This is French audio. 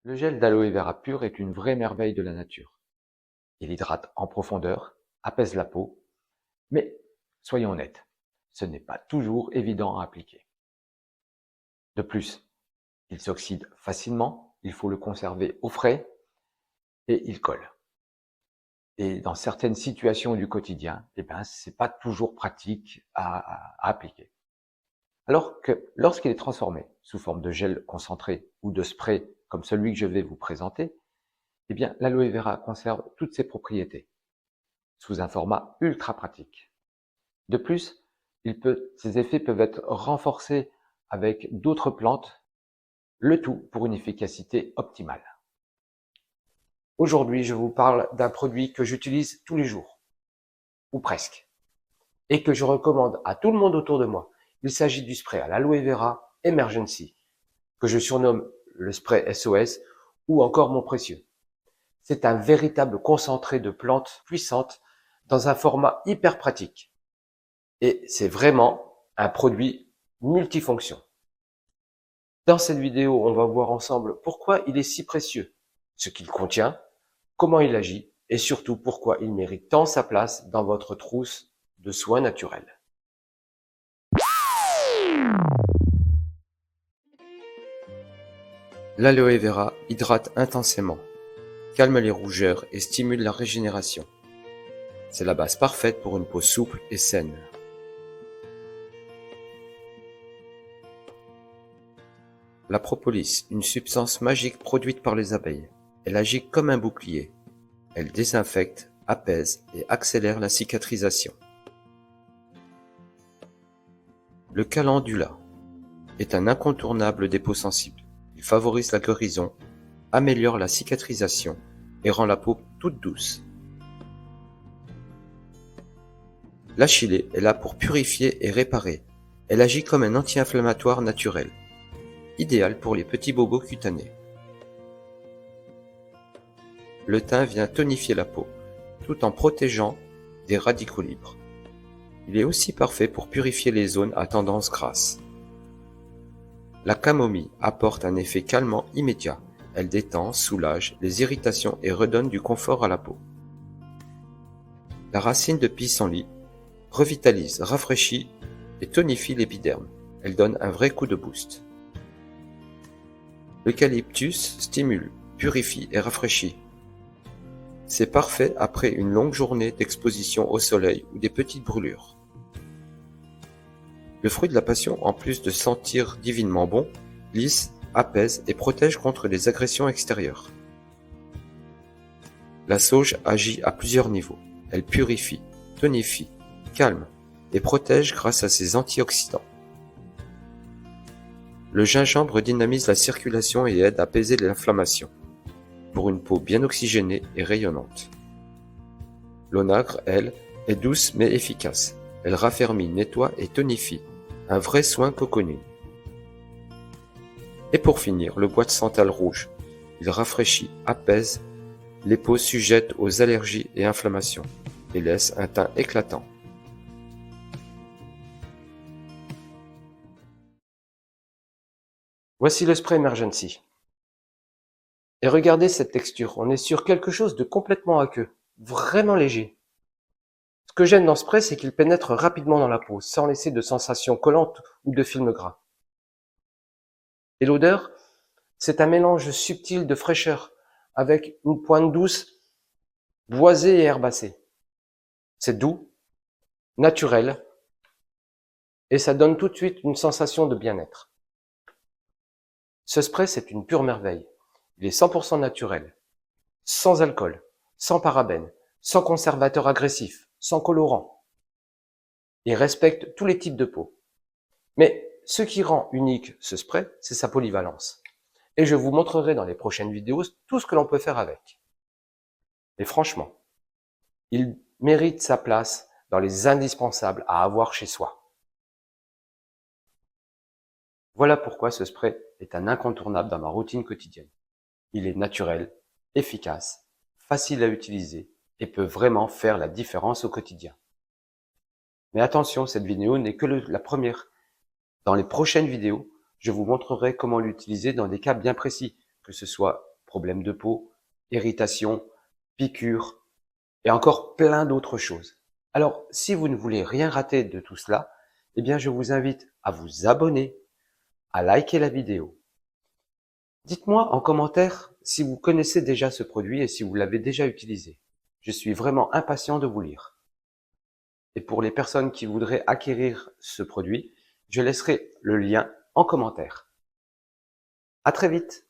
Le gel d'aloe vera pur est une vraie merveille de la nature. Il hydrate en profondeur, apaise la peau, mais soyons honnêtes, ce n'est pas toujours évident à appliquer. De plus, il s'oxyde facilement, il faut le conserver au frais et il colle. Et dans certaines situations du quotidien, c'est pas toujours pratique à appliquer. Alors que lorsqu'il est transformé sous forme de gel concentré ou de spray comme celui que je vais vous présenter, l'aloe vera conserve toutes ses propriétés sous un format ultra pratique. De plus, ces effets peuvent être renforcés avec d'autres plantes, le tout pour une efficacité optimale. Aujourd'hui, je vous parle d'un produit que j'utilise tous les jours, ou presque, et que je recommande à tout le monde autour de moi. Il s'agit du spray à l'aloe vera Emergency, que je surnomme le spray SOS ou encore mon précieux. C'est un véritable concentré de plantes puissantes dans un format hyper pratique. Et c'est vraiment un produit multifonction. Dans cette vidéo, on va voir ensemble pourquoi il est si précieux, ce qu'il contient, comment il agit et surtout pourquoi il mérite tant sa place dans votre trousse de soins naturels. L'aloe vera hydrate intensément, calme les rougeurs et stimule la régénération. C'est la base parfaite pour une peau souple et saine. La propolis, une substance magique produite par les abeilles. Elle agit comme un bouclier. Elle désinfecte, apaise et accélère la cicatrisation. Le calendula est un incontournable des peaux sensibles. Il favorise la guérison, améliore la cicatrisation et rend la peau toute douce. L'achillée est là pour purifier et réparer. Elle agit comme un anti-inflammatoire naturel, idéal pour les petits bobos cutanés. Le thym vient tonifier la peau, tout en protégeant des radicaux libres. Il est aussi parfait pour purifier les zones à tendance grasse. La camomille apporte un effet calmant immédiat. Elle détend, soulage les irritations et redonne du confort à la peau. La racine de pissenlit revitalise, rafraîchit et tonifie l'épiderme. Elle donne un vrai coup de boost. L'eucalyptus stimule, purifie et rafraîchit. C'est parfait après une longue journée d'exposition au soleil ou des petites brûlures. Le fruit de la passion, en plus de sentir divinement bon, lisse, apaise et protège contre les agressions extérieures. La sauge agit à plusieurs niveaux. Elle purifie, tonifie, calme et protège grâce à ses antioxydants. Le gingembre dynamise la circulation et aide à apaiser l'inflammation, pour une peau bien oxygénée et rayonnante. L'onagre, elle, est douce mais efficace. Elle raffermit, nettoie et tonifie. Un vrai soin cocooning. Et pour finir, le bois de santal rouge. Il rafraîchit, apaise les peaux sujettes aux allergies et inflammations et laisse un teint éclatant. Voici le spray Emergency. Et regardez cette texture, on est sur quelque chose de complètement aqueux, vraiment léger. Ce que j'aime dans ce spray, c'est qu'il pénètre rapidement dans la peau, sans laisser de sensation collante ou de film gras. Et l'odeur, c'est un mélange subtil de fraîcheur, avec une pointe douce, boisée et herbacée. C'est doux, naturel, et ça donne tout de suite une sensation de bien-être. Ce spray, c'est une pure merveille. Il est 100% naturel, sans alcool, sans parabènes, sans conservateur agressif, sans colorant. Il respecte tous les types de peau. Mais ce qui rend unique ce spray, c'est sa polyvalence. Et je vous montrerai dans les prochaines vidéos tout ce que l'on peut faire avec. Et franchement, il mérite sa place dans les indispensables à avoir chez soi. Voilà pourquoi ce spray est un incontournable dans ma routine quotidienne. Il est naturel, efficace, facile à utiliser et peut vraiment faire la différence au quotidien. Mais attention, cette vidéo n'est que la première. Dans les prochaines vidéos, je vous montrerai comment l'utiliser dans des cas bien précis, que ce soit problèmes de peau, irritation, piqûres et encore plein d'autres choses. Alors, si vous ne voulez rien rater de tout cela, eh bien, je vous invite à vous abonner, à liker la vidéo. Dites-moi en commentaire si vous connaissez déjà ce produit et si vous l'avez déjà utilisé. Je suis vraiment impatient de vous lire. Et pour les personnes qui voudraient acquérir ce produit, je laisserai le lien en commentaire. À très vite!